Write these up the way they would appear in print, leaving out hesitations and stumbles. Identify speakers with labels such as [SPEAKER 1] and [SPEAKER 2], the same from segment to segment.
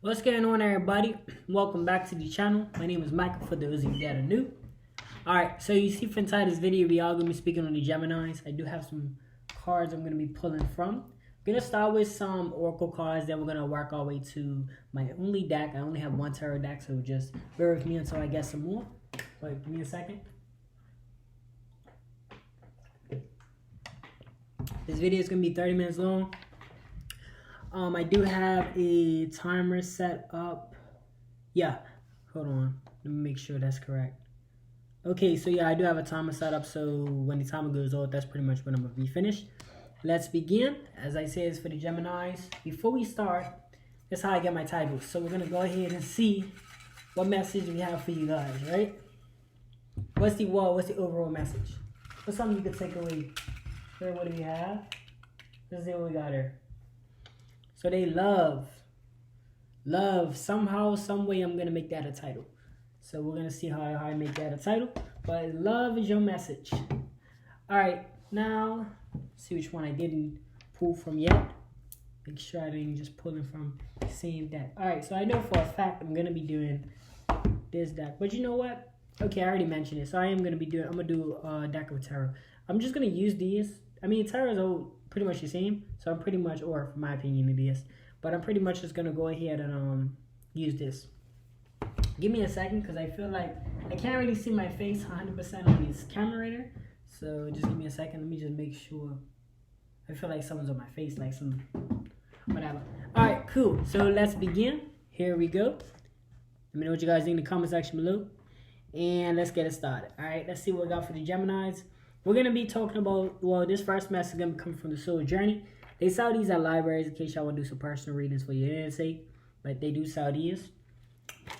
[SPEAKER 1] What's going on, everybody? Welcome back to the channel. My name is Michael, for those of you that are new. Alright, so you see from inside this video, we are going to be speaking on the Geminis. I do have some cards I'm going to be pulling from. I'm going to start with some Oracle cards, then we're going to work our way to my only deck. I only have one tarot deck, so just bear with me until I get some more. Wait, give me a second. This video is going to be 30 minutes long. I do have a timer set up. Yeah, hold on. Let me make sure that's correct. Okay, so yeah, I do have a timer set up, so when the timer goes off, that's pretty much when I'm going to be finished. Let's begin. As I say, it's for the Geminis. Before we start, that's how I get my titles. So we're going to go ahead and see what message we have for you guys, right? What's the overall message? What's something you could take away? So what do we have? Let's see what we got here. So they love, somehow, some way I'm going to make that a title. So we're going to see how I make that a title. But love is your message. All right, now, see which one I didn't pull from yet. Make sure I didn't just pull it from the same deck. All right, so I know for a fact I'm going to be doing this deck. But you know what? Okay, I already mentioned it. So I'm going to do a deck of tarot. I'm just going to use these. I mean, tarot is all pretty much the same, so I'm pretty much, or for my opinion it is, but I'm pretty much just gonna go ahead and use this. Give me a second, because I feel like I can't really see my face 100% on this camera right here, so just give me a second. Let me just make sure. I feel like someone's on my face, like some whatever. All right, cool. So let's begin. Here we go. Let me know what you guys think in the comment section below, and let's get it started. All right, let's see what we got for the Geminis. We're going to be talking about, well, this first message is going to come from the Soul Journey. They sell these at libraries in case y'all want to do some personal readings for your namesake, but they do sell these.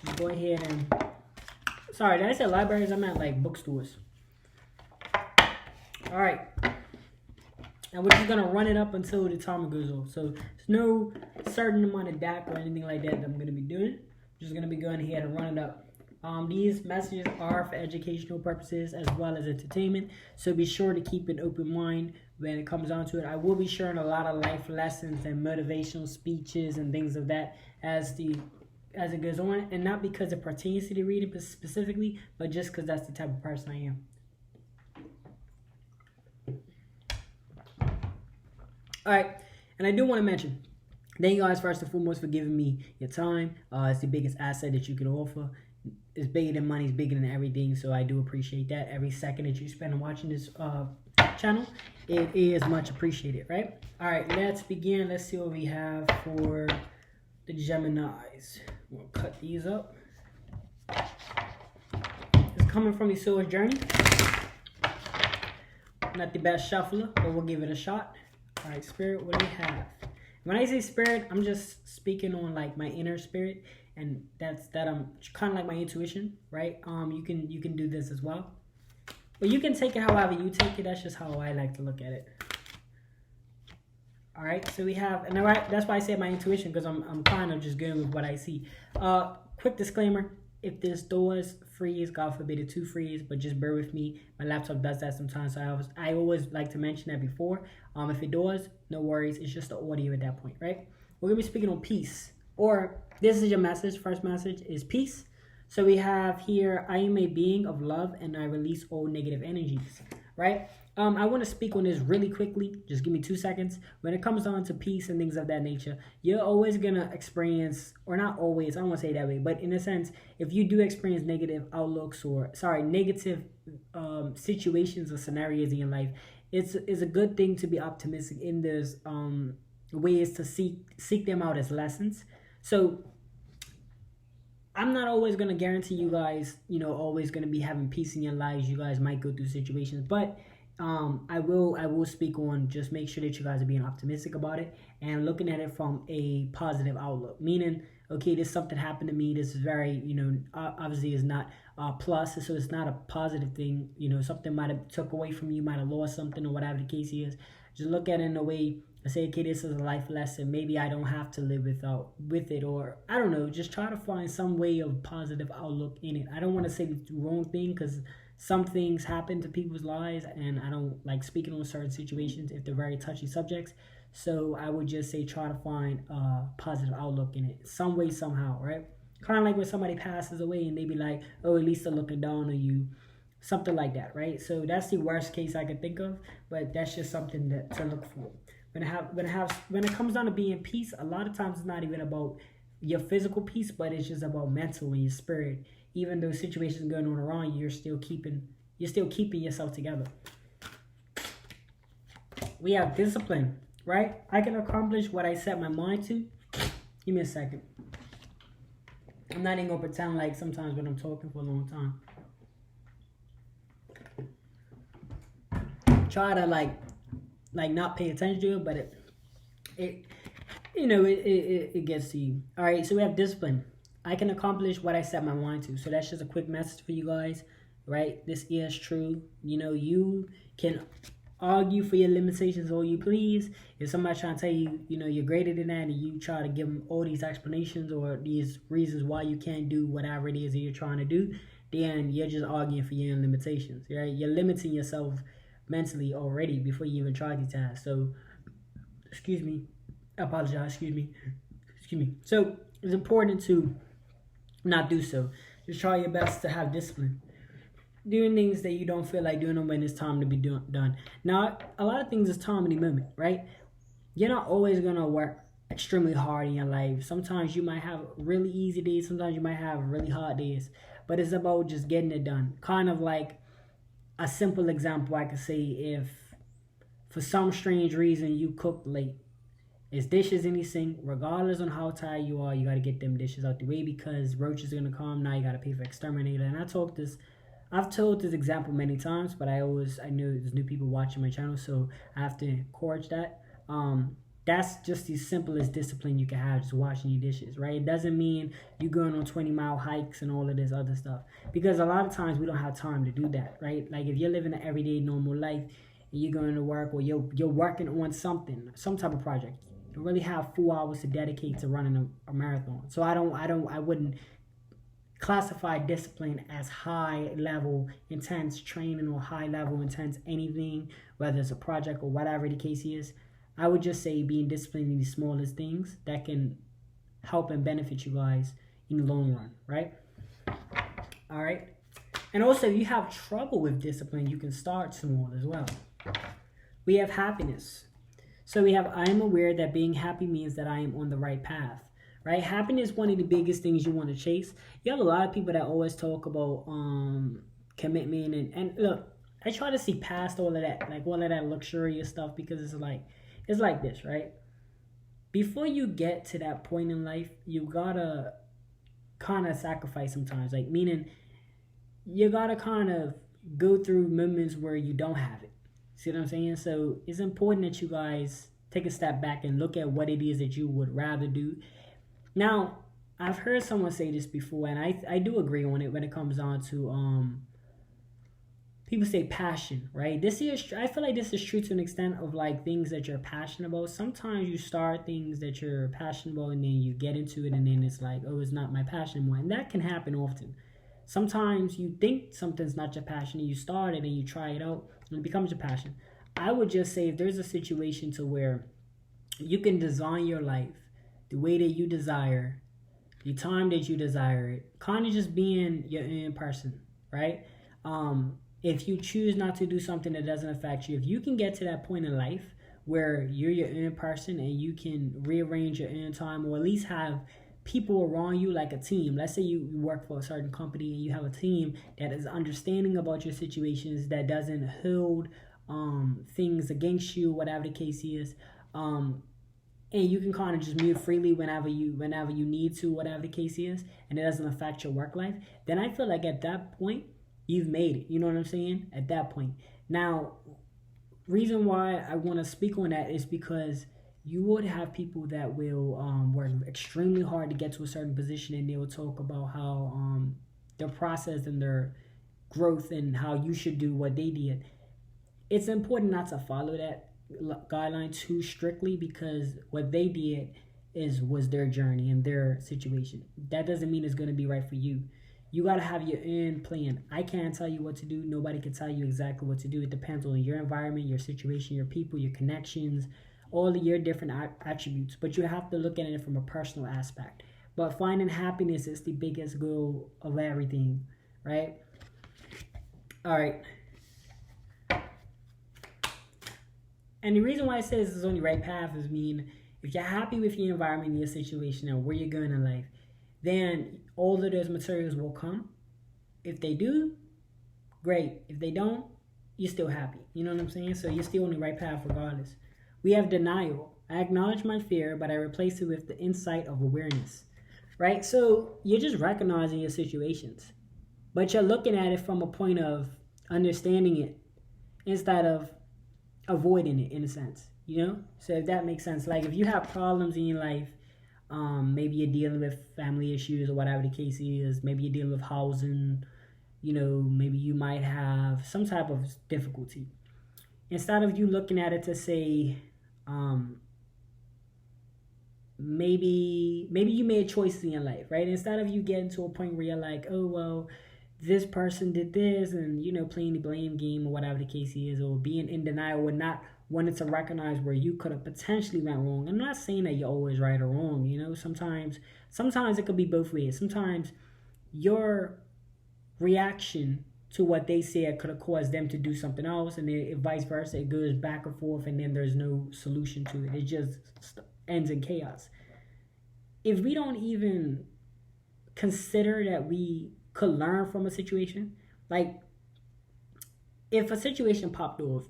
[SPEAKER 1] Just go ahead and, sorry, did I say libraries? I meant like bookstores. All right. And we're just going to run it up until the timer goes off. So there's no certain amount of DAC or anything like that I'm going to be doing. I'm just going to be going ahead and run it up. These messages are for educational purposes as well as entertainment, so be sure to keep an open mind when it comes down to it. I will be sharing a lot of life lessons and motivational speeches and things of that as it goes on, and not because it pertains to the reading specifically, but just because that's the type of person I am. All right, and I do want to mention, thank you guys first and foremost for giving me your time. It's the biggest asset that you can offer. It's bigger than money, it's bigger than everything, so I do appreciate that. Every second that you spend watching this channel, it is much appreciated, right? All right, let's begin. Let's see what we have for the Geminis. We'll cut these up. It's coming from the Soul Journey. Not the best shuffler, but we'll give it a shot. All right, Spirit, what do we have? When I say spirit, I'm just speaking on like my inner spirit, and that's kind of like my intuition, right? You can do this as well, but you can take it however you take it. That's just how I like to look at it. All right, so we have, and that's why I say my intuition, because I'm kind of just going with what I see. Quick disclaimer: if this doors freeze, God forbid it to freeze, but just bear with me. My laptop does that sometimes, so I always like to mention that before. If it does, no worries. It's just the audio at that point, right? We're gonna be speaking on peace, or this is your message. First message is peace. So we have here, I am a being of love, and I release all negative energies, right? I want to speak on this really quickly. Just give me 2 seconds. When it comes down to peace and things of that nature, you're always going to experience, or not always, I don't want to say it that way, but in a sense, if you do experience negative outlooks negative situations or scenarios in your life, it's a good thing to be optimistic in those ways to seek them out as lessons. So I'm not always going to guarantee you guys, always going to be having peace in your lives. You guys might go through situations, but I will speak on, just make sure that you guys are being optimistic about it and looking at it from a positive outlook. Meaning, okay, this something happened to me. This is very, obviously is not plus, so it's not a positive thing. Something might have took away from you, might have lost something, or whatever the case is. Just look at it in a way and say, okay, this is a life lesson. Maybe I don't have to live with it, or I don't know. Just try to find some way of positive outlook in it. I don't want to say the wrong thing, because some things happen to people's lives, and I don't like speaking on certain situations if they're very touchy subjects. So I would just say try to find a positive outlook in it, some way, somehow, right? Kind of like when somebody passes away and they be like, oh, at least they're looking down on you, something like that, right? So that's the worst case I could think of, but that's just something that to look for. When it comes down to being peace, a lot of times it's not even about your physical peace, but it's just about mental and your spirit. Even though situations going on around you, you're still keeping yourself together. We have discipline, right? I can accomplish what I set my mind to. Give me a second. I'm not even gonna pretend like sometimes when I'm talking for a long time. Try to like not pay attention to it, but it gets to you. All right, so we have discipline. I can accomplish what I set my mind to. So that's just a quick message for you guys, right? This is true. You can argue for your limitations all you please. If somebody trying to tell you, you're greater than that, and you try to give them all these explanations or these reasons why you can't do whatever it is that you're trying to do, then you're just arguing for your own limitations, right? You're limiting yourself mentally already before you even try these tasks. So, excuse me. I apologize. Excuse me. So, it's important to not do so. Just try your best to have discipline. Doing things that you don't feel like doing them when it's time to be done. Now, a lot of things is time in the moment, right? You're not always going to work extremely hard in your life. Sometimes you might have really easy days. Sometimes you might have really hard days. But it's about just getting it done. Kind of like a simple example I could say, if for some strange reason you cook late, it's dishes in the sink, regardless on how tired you are, you got to get them dishes out the way because roaches are going to come. Now you got to pay for exterminator. And I've told this example many times, but I know there's new people watching my channel, so I have to encourage that. That's just the simplest discipline you can have, just washing your dishes, right? It doesn't mean you going on 20-mile hikes and all of this other stuff, because a lot of times we don't have time to do that, right? Like if you're living an everyday normal life and you're going to work, or you're working on something, some type of project, you really have 4 hours to dedicate to running a marathon. So I wouldn't classify discipline as high level intense training or high level intense anything, whether it's a project or whatever the case is. I would just say being disciplined in the smallest things that can help and benefit you guys in the long run, right? All right. And also, if you have trouble with discipline, you can start small as well. We have happiness. So we have, I am aware that being happy means that I am on the right path, right? Happiness is one of the biggest things you want to chase. You have a lot of people that always talk about commitment and look, I try to see past all of that, like all of that luxurious stuff, because it's like this, right? Before you get to that point in life, you gotta kind of sacrifice sometimes, like meaning you gotta kind of go through moments where you don't have it. See what I'm saying? So it's important that you guys take a step back and look at what it is that you would rather do. Now, I've heard someone say this before, and I do agree on it when it comes down to people say passion, right? I feel like this is true to an extent of like things that you're passionate about. Sometimes you start things that you're passionate about and then you get into it and then it's like, oh, it's not my passion anymore. And that can happen often. Sometimes you think something's not your passion and you start it and you try it out and it becomes your passion. I would just say if there's a situation to where you can design your life the way that you desire, the time that you desire it, kind of just being your own person, right? If you choose not to do something that doesn't affect you, if you can get to that point in life where you're your own person and you can rearrange your own time, or at least have people around you like a team. Let's say you work for a certain company and you have a team that is understanding about your situations, that doesn't hold things against you, whatever the case is. And you can kind of just move freely whenever you need to, whatever the case is, and it doesn't affect your work life, then I feel like at that point, you've made it. You know what I'm saying? At that point. Now, reason why I want to speak on that is because you would have people that will work extremely hard to get to a certain position, and they will talk about how their process and their growth and how you should do what they did. It's important not to follow that guideline too strictly, because what they did was their journey and their situation. That doesn't mean it's going to be right for you. You got to have your own plan. I can't tell you what to do. Nobody can tell you exactly what to do. It depends on your environment, your situation, your people, your connections, all of your different attributes, but you have to look at it from a personal aspect. But finding happiness is the biggest goal of everything, right? All right. And the reason why I say this is on the right path is if you're happy with your environment, your situation, and where you're going in life, then all of those materials will come. If they do, great. If they don't, you're still happy. You know what I'm saying? So you're still on the right path regardless. We have denial. I acknowledge my fear, but I replace it with the insight of awareness. Right? So you're just recognizing your situations, but you're looking at it from a point of understanding it instead of avoiding it, in a sense. So if that makes sense, like if you have problems in your life, maybe you're dealing with family issues or whatever the case is, maybe you're dealing with housing, maybe you might have some type of difficulty. Instead of you looking at it to say, maybe you made choices in your life, right? Instead of you getting to a point where you're like, oh, well, this person did this, and, playing the blame game or whatever the case is, or being in denial or not wanting to recognize where you could have potentially went wrong. I'm not saying that you're always right or wrong, sometimes it could be both ways. Sometimes your reaction to what they said could have caused them to do something else, and then vice versa. It goes back and forth, and then there's no solution to it. It just ends in chaos. If we don't even consider that we could learn from a situation, like if a situation popped off,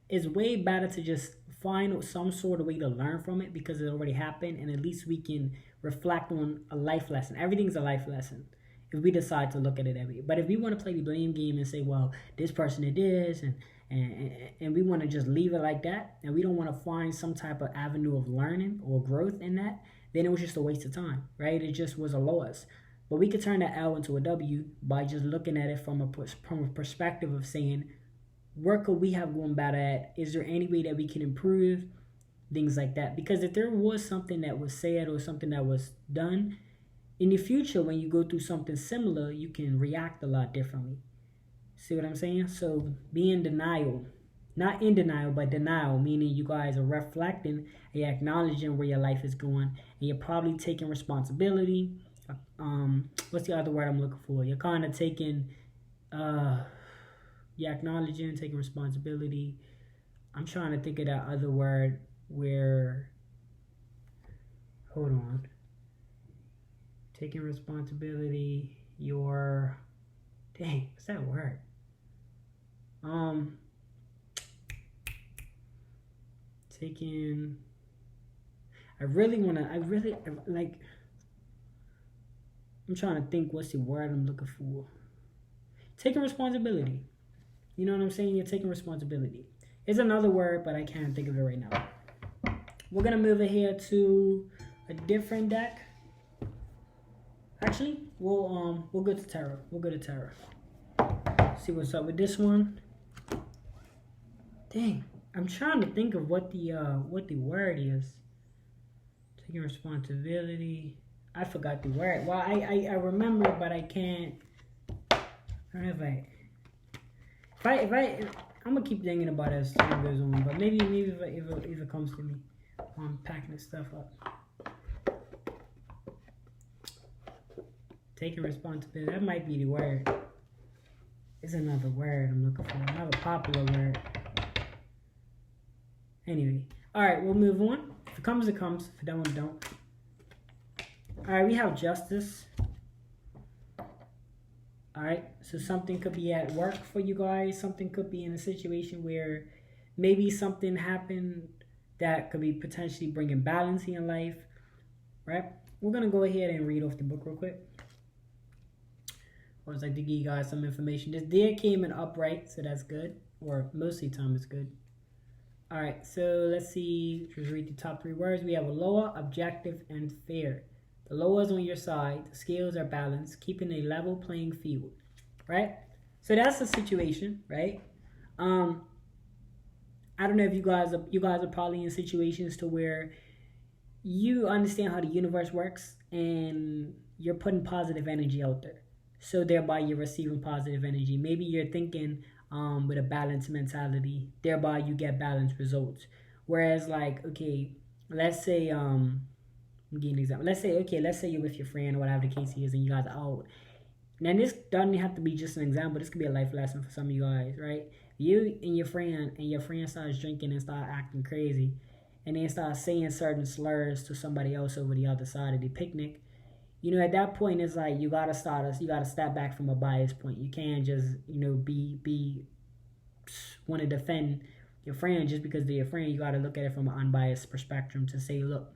[SPEAKER 1] it's way better to just find some sort of way to learn from it because it already happened, and at least we can reflect on a life lesson. Everything's a life lesson if we decide to look at it that way. But if we want to play the blame game and say, well, this person did this, and we want to just leave it like that, and we don't want to find some type of avenue of learning or growth in that, then it was just a waste of time, right? It just was a loss. But we could turn that L into a W by just looking at it from a perspective of saying, where could we have gone better at? Is there any way that we can improve? Things like that. Because if there was something that was said or something that was done, in the future, when you go through something similar, you can react a lot differently. See what I'm saying? So be in denial. Not in denial, but denial, meaning you guys are reflecting and you're acknowledging where your life is going, and you're probably taking responsibility. What's the other word I'm looking for? You're kind of taking, you're acknowledging, taking responsibility. I'm trying to think of that other word where, hold on. Taking responsibility, dang, what's that word? I'm trying to think what's the word I'm looking for. Taking responsibility. You know what I'm saying? You're taking responsibility. It's another word, but I can't think of it right now. We're going to move it here to a different deck. Actually, we'll go to tarot. We'll go to tarot. See what's up with this one. Dang, I'm trying to think of what the word is. Taking responsibility. I forgot the word. Well, I remember, but I can't. I don't know if I'm gonna keep thinking about it as time goes on. But maybe if it comes to me, I'm packing this stuff up. Taking responsibility. That might be the word. It's another word I'm looking for. Another popular word. Anyway. Alright, we'll move on. If it comes, it comes. If it don't, it don't. Alright, we have justice. Alright, so something could be at work for you guys. Something could be in a situation where maybe something happened that could be potentially bringing balance in your life. Right? We're going to go ahead and read off the book real quick. I was like to give you guys some information. This deer came in upright, so that's good. Or most of the time it's good. Alright, so let's see. Let's read the top 3 words. We have a lower, objective, and fair. The lower is on your side. The scales are balanced, keeping a level playing field. Right? So that's the situation, right? I don't know if you guys are probably in situations to where you understand how the universe works and you're putting positive energy out there. So thereby you're receiving positive energy. Maybe you're thinking with a balanced mentality. Thereby you get balanced results. Whereas like, okay, let's say I'm giving an example. Let's say you're with your friend or whatever the case is, and you guys are out. Now this doesn't have to be just an example. This could be a life lesson for some of you guys, right? You and your friend starts drinking and start acting crazy, and then start saying certain slurs to somebody else over the other side of the picnic. You know, at that point, it's like you gotta step back from a bias point. You can't just be want to defend your friend just because they're your friend. You gotta look at it from an unbiased perspective to say, look,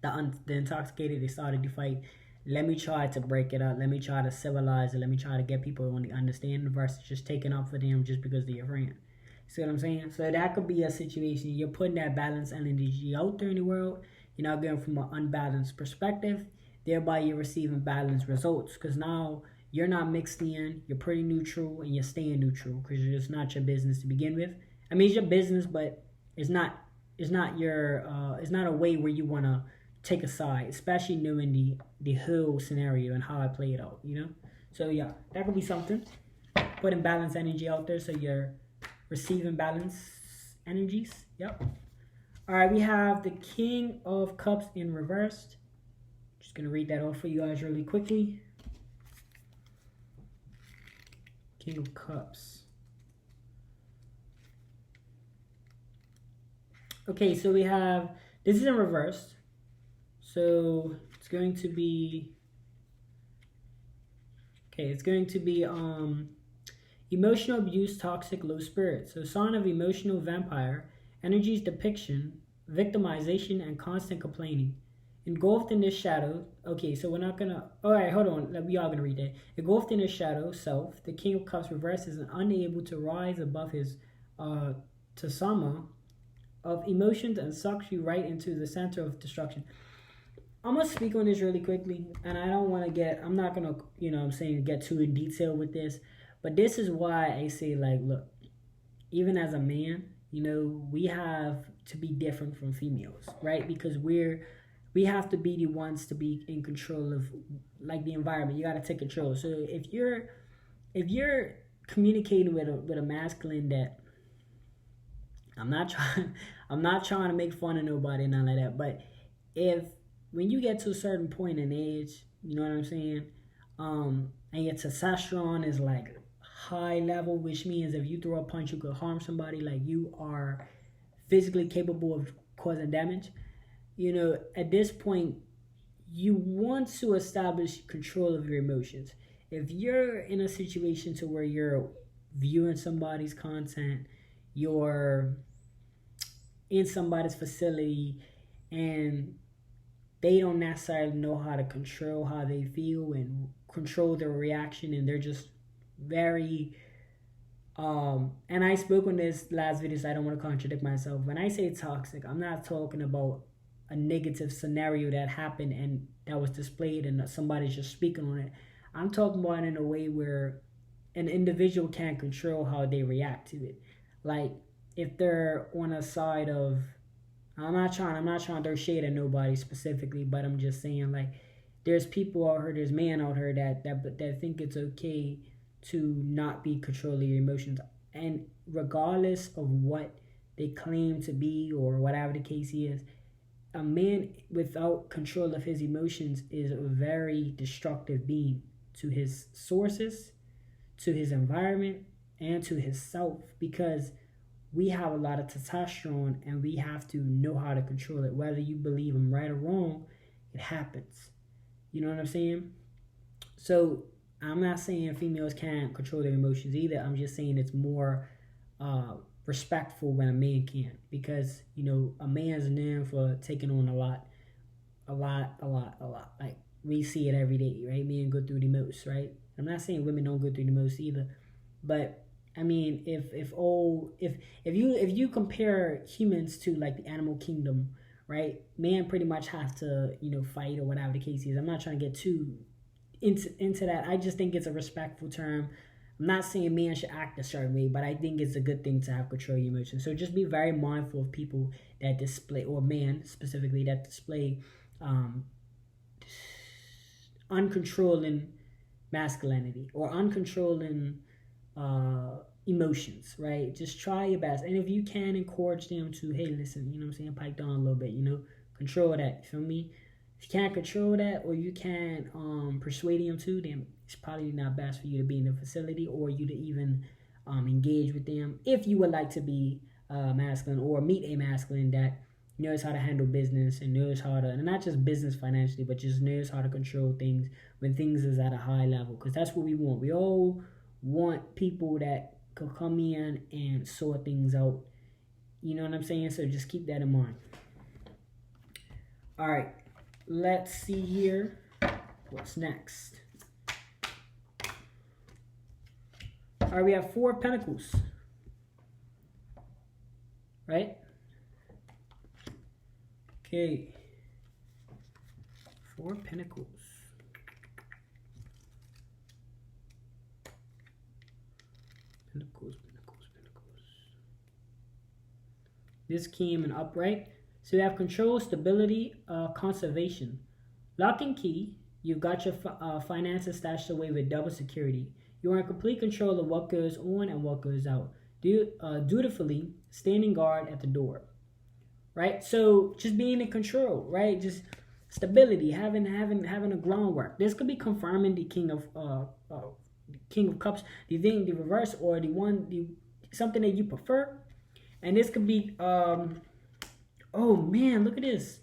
[SPEAKER 1] the intoxicated, they started the fight. Let me try to break it up. Let me try to civilize it. Let me try to get people on the understanding versus just taking up for them just because they're your friend. See what I'm saying? So that could be a situation. You're putting that balanced energy out there in the world. You're not going from an unbalanced perspective. Thereby, you're receiving balanced results. Because now you're not mixed in. You're pretty neutral, and you're staying neutral because it's not your business to begin with. I mean, it's your business, but it's not. It's not your. It's not a way where you wanna take a side, especially knowing the whole scenario and how I play it out. So yeah, that could be something. Putting balanced energy out there, so you're receiving balanced energies. Yep. All right, we have the King of Cups in reversed. Just gonna read that off for you guys really quickly. King of Cups. Okay, so we have, this is in reverse. So it's going to be, emotional abuse, toxic, low spirit. So sign of emotional vampire, energies depiction, victimization, and constant complaining. Engulfed in this shadow. Okay, so we're not gonna. All right, hold on. We are gonna read that. Engulfed in this shadow, self. The King of Cups reverses and unable to rise above his tasama of emotions and sucks you right into the center of destruction. I'm gonna speak on this really quickly, and I don't want to get. I'm not gonna, get too in detail with this, but this is why I say, like, look, even as a man, we have to be different from females, right? Because we have to be the ones to be in control of, like, the environment. You got to take control. So if you're communicating with a masculine that, I'm not trying to make fun of nobody, none like that, but when you get to a certain point in age, you know what I'm saying, and your testosterone is like high level, which means if you throw a punch, you could harm somebody, like you are physically capable of causing damage. At this point, you want to establish control of your emotions. If you're in a situation to where you're viewing somebody's content, you're in somebody's facility, and they don't necessarily know how to control how they feel and control their reaction, and they're just very and I spoke on this last video, so I don't want to contradict myself. When I say toxic, I'm not talking about a negative scenario that happened and that was displayed and somebody's just speaking on it. I'm talking about in a way where an individual can't control how they react to it. Like, if they're on a side of, I'm not trying to throw shade at nobody specifically, but I'm just saying, like, there's people out here, there's men out here that think it's okay to not be controlling your emotions, and regardless of what they claim to be or whatever the case is, a man without control of his emotions is a very destructive being to his sources, to his environment, and to his self, because we have a lot of testosterone and we have to know how to control it. Whether you believe I'm right or wrong, it happens. You know what I'm saying? So I'm not saying females can't control their emotions either. I'm just saying it's more respectful when a man can, because a man's known for taking on a lot. Like, we see it every day, right? Men go through the most, right? I'm not saying women don't go through the most either, but I mean, if you compare humans to, like, the animal kingdom, right? Man pretty much have to fight or whatever the case is. I'm not trying to get too into that. I just think it's a respectful term. I'm not saying man should act a certain way, but I think it's a good thing to have control of your emotions. So just be very mindful of people that display, or man specifically, that display uncontrolling masculinity or uncontrolling emotions, right? Just try your best. And if you can encourage them to, hey, listen, you know what I'm saying, pipe down a little bit, you know, control that. You feel me? If you can't control that or you can't persuade them to, then it's probably not best for you to be in the facility or you to even engage with them if you would like to be masculine or meet a masculine that knows how to handle business and knows how to, and not just business financially, but just knows how to control things when things is at a high level. Because that's what we want. We all want people that could come in and sort things out. You know what I'm saying? So just keep that in mind. All right. Let's see here. What's next? All right, we have 4 of Pentacles. Right? Okay. 4 of Pentacles. Pentacles. This came in upright. So you have control, stability, conservation. Lock and key. You've got your finances stashed away with double security. You are in complete control of what goes on and what goes out. Dutifully standing guard at the door. Right? So just being in control, right? Just stability, having a groundwork. This could be confirming the King of Cups, the thing, the reverse, or something that you prefer. And this could be oh man, look at this.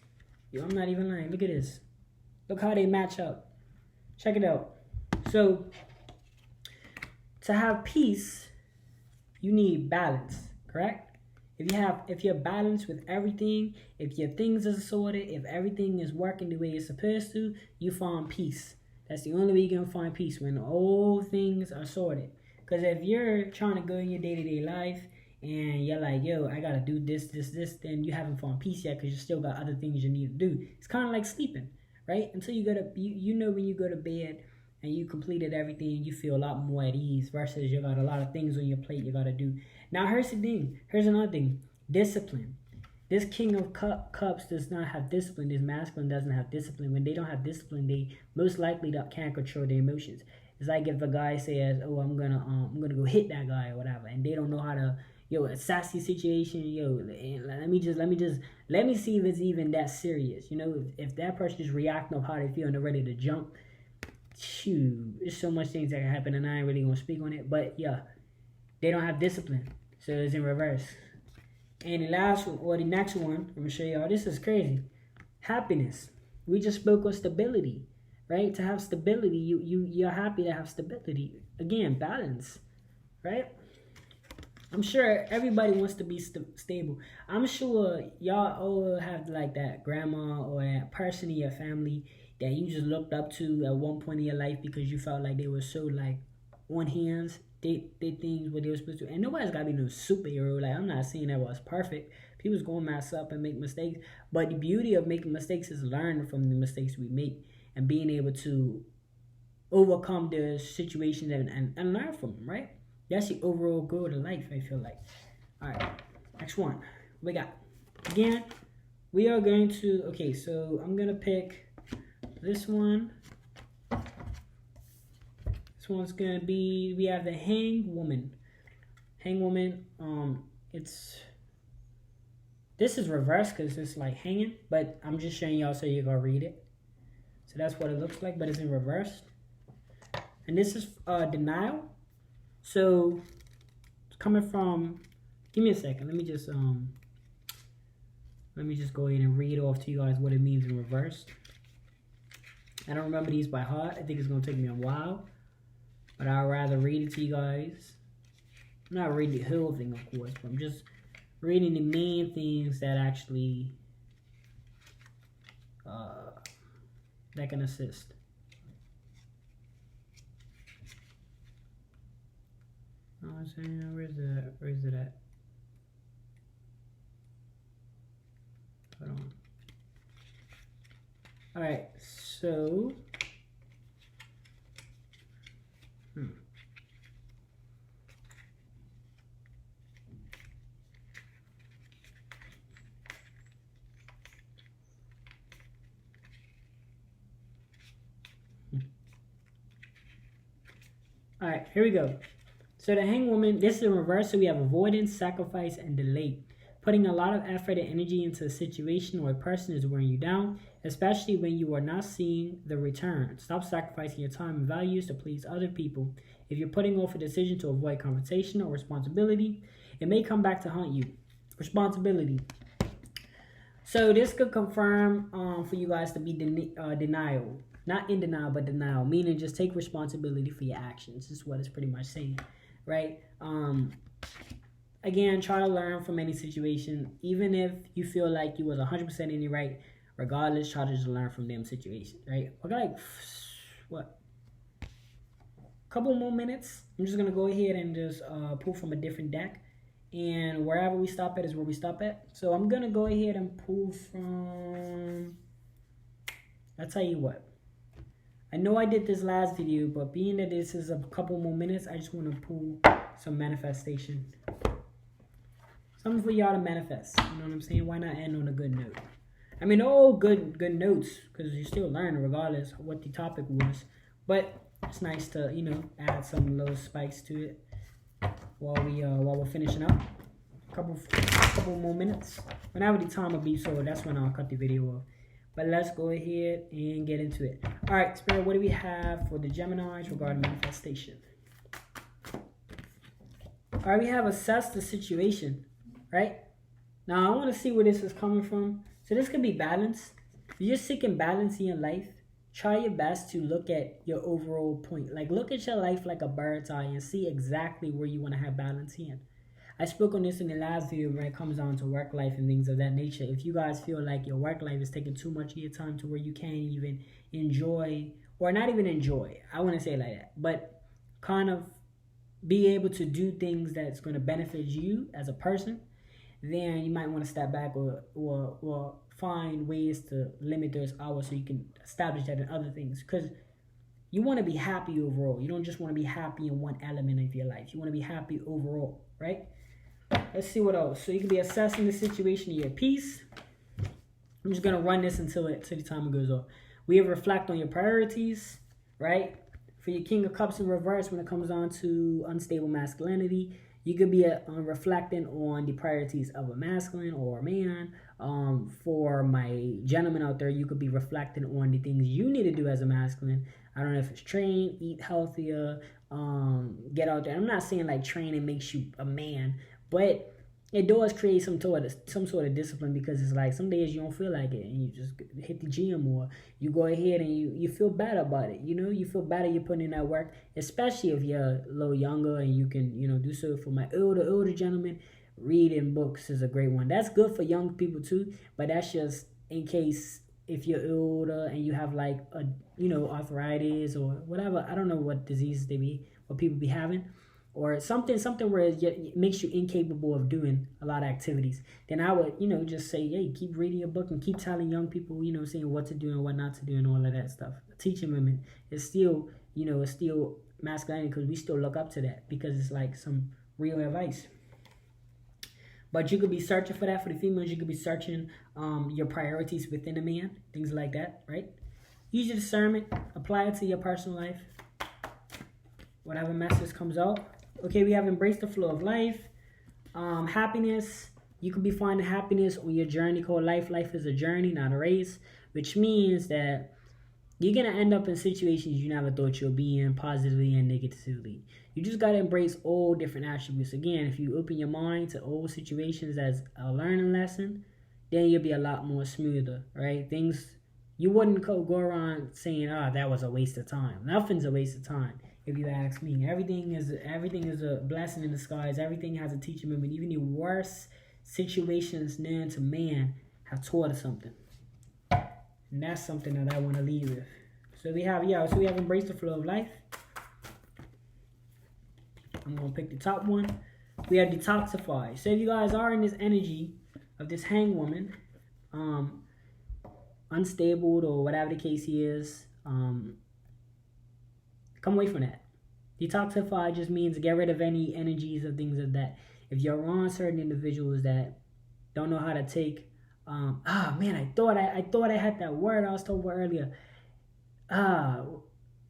[SPEAKER 1] Yo, I'm not even lying. Look at this. Look how they match up. Check it out. So to have peace, you need balance, correct? If you're balanced with everything, if your things are sorted, if everything is working the way it's supposed to, you find peace. That's the only way you're gonna find peace, when all things are sorted. Because if you're trying to go in your day-to-day life and you're like, yo, I gotta do this, then you haven't found peace yet because you still got other things you need to do. It's kind of like sleeping, right? Until you go to, you know, when you go to bed and you completed everything, you feel a lot more at ease versus you got a lot of things on your plate you gotta do. Now here's the thing. Here's another thing. Discipline. This King of Cups does not have discipline. This masculine doesn't have discipline. When they don't have discipline, they most likely can't control their emotions. It's like if a guy says, "Oh, I'm gonna go hit that guy or whatever," and they don't know how to, a sassy situation, let me see if it's even that serious. You know, if that person is reacting of how they feel and they're ready to jump, shoot, there's so much things that can happen, and I ain't really gonna speak on it. But yeah, they don't have discipline, so it's in reverse. And the last one, or the next one, I'm gonna show y'all. This is crazy. Happiness. We just spoke on stability, right? To have stability, you're happy to have stability. Again, balance, right? I'm sure everybody wants to be stable. I'm sure y'all all have like that grandma or that person in your family that you just looked up to at one point in your life because you felt like they were so like on hands. They did things what they were supposed to. And nobody's got to be no superhero. Like, I'm not saying that was perfect. People's going to mess up and make mistakes. But the beauty of making mistakes is learning from the mistakes we make and being able to overcome the situation and learn from them, right? That's the overall goal of life, I feel like. All right, next one. We got, again, we are going to, okay, so I'm going to pick this one. This one's going to be, we have the Hanged Woman. Hanged Woman, this is reversed because it's like hanging, but I'm just showing y'all so you can read it. So that's what it looks like, but it's in reverse. And this is denial. So it's coming from, give me a second. Let me just go ahead and read off to you guys what it means in reverse. I don't remember these by heart. I think it's gonna take me a while, but I'd rather read it to you guys. I'm not reading the whole thing, of course, but I'm just reading the main things that actually that can assist. Where is it at? Hold on. All right, so all right, here we go. So the hanged woman, this is in reverse. So we have avoidance, sacrifice, and delay. Putting a lot of effort and energy into a situation or a person is wearing you down, especially when you are not seeing the return. Stop sacrificing your time and values to please other people. If you're putting off a decision to avoid confrontation or responsibility, it may come back to haunt you. Responsibility. So this could confirm for you guys to be denial. Not in denial, but denial. Meaning just take responsibility for your actions. This is what it's pretty much saying. Right? Again, try to learn from any situation. Even if you feel like you was 100% in the right, regardless, try to just learn from them situations. Right? I got like, what? Couple more minutes. I'm just going to go ahead and just pull from a different deck. And wherever we stop at is where we stop at. So I'm going to go ahead and pull from... I'll tell you what. I know I did this last video, but being that this is a couple more minutes, I just want to pull some manifestation. Something for y'all to manifest. You know what I'm saying? Why not end on a good note? I mean, all good notes, because you're still learning regardless of what the topic was. But it's nice to, you know, add some little spikes to it while we're finishing up. Couple more minutes. Whenever the time will be, so that's when I'll cut the video off. But let's go ahead and get into it. All right, Spirit, what do we have for the Geminis regarding manifestation? All right, we have assess the situation, right? Now, I want to see where this is coming from. So this could be balance. If you're seeking balance in your life, try your best to look at your overall point. Like, look at your life like a bird's eye and see exactly where you want to have balance in. I spoke on this in the last video when it comes down to work life and things of that nature. If you guys feel like your work life is taking too much of your time to where you can't even enjoy, or not even enjoy, I wouldn't say it like that, but kind of be able to do things that's going to benefit you as a person, then you might want to step back or find ways to limit those hours so you can establish that in other things. Because you want to be happy overall. You don't just want to be happy in one element of your life. You want to be happy overall, right? Let's see what else. So you can be assessing the situation of your peace. I'm just going to run this until the time goes off. We have reflect on your priorities, right? For your King of Cups in reverse, when it comes on to unstable masculinity, you could be reflecting on the priorities of a masculine or a man. For my gentlemen out there, you could be reflecting on the things you need to do as a masculine. I don't know if it's train, eat healthier, get out there. I'm not saying like training makes you a man, but it does create some sort of discipline, because it's like some days you don't feel like it and you just hit the gym, or you go ahead and you feel bad about it. You know, you feel better you're putting in that work, especially if you're a little younger and you can, you know, do so. For my older gentlemen, reading books is a great one. That's good for young people too, but that's just in case if you're older and you have like a, you know, arthritis or whatever. I don't know what diseases what people be having, or something where it makes you incapable of doing a lot of activities. Then I would, you know, just say, hey, keep reading your book and keep telling young people, you know, saying what to do and what not to do and all of that stuff. Teaching women is still, you know, it's still masculinity, because we still look up to that, because it's like some real advice. But you could be searching for that. For the females, you could be searching your priorities within a man, things like that, right? Use your discernment, apply it to your personal life, whatever message comes out. Okay, we have embraced the flow of life. Happiness, you could be finding happiness on your journey called life. Life is a journey, not a race, which means that you're going to end up in situations you never thought you'll be in, positively and negatively. You just got to embrace all different attributes. Again, if you open your mind to all situations as a learning lesson, then you'll be a lot more smoother, right? Things, you wouldn't go around saying, that was a waste of time. Nothing's a waste of time, if you ask me. Everything is a blessing in disguise. Everything has a teaching moment. Even the worst situations known to man have taught us something. And that's something that I want to leave with. So we have embraced the flow of life. I'm going to pick the top one. We have detoxify. So if you guys are in this energy of this hanged woman, unstable or whatever the case is, come away from that. Detoxify just means get rid of any energies or things of that. If you're around certain individuals that don't know how to take, I thought I had that word I was talking about earlier.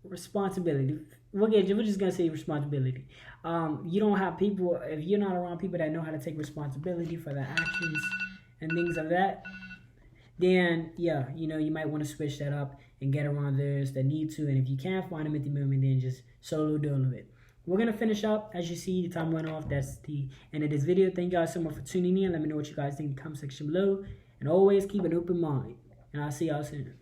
[SPEAKER 1] Responsibility. we're just gonna say responsibility. You don't have people, if you're not around people that know how to take responsibility for their actions and things of that, then yeah, you might want to switch that up and get around those that need to. And if you can't find them at the moment, then just solo dolo it. We're gonna finish up. As you see, the time went off. That's the end of this video. Thank you guys so much for tuning in. Let me know what you guys think in the comment section below. And always keep an open mind. And I'll see y'all soon.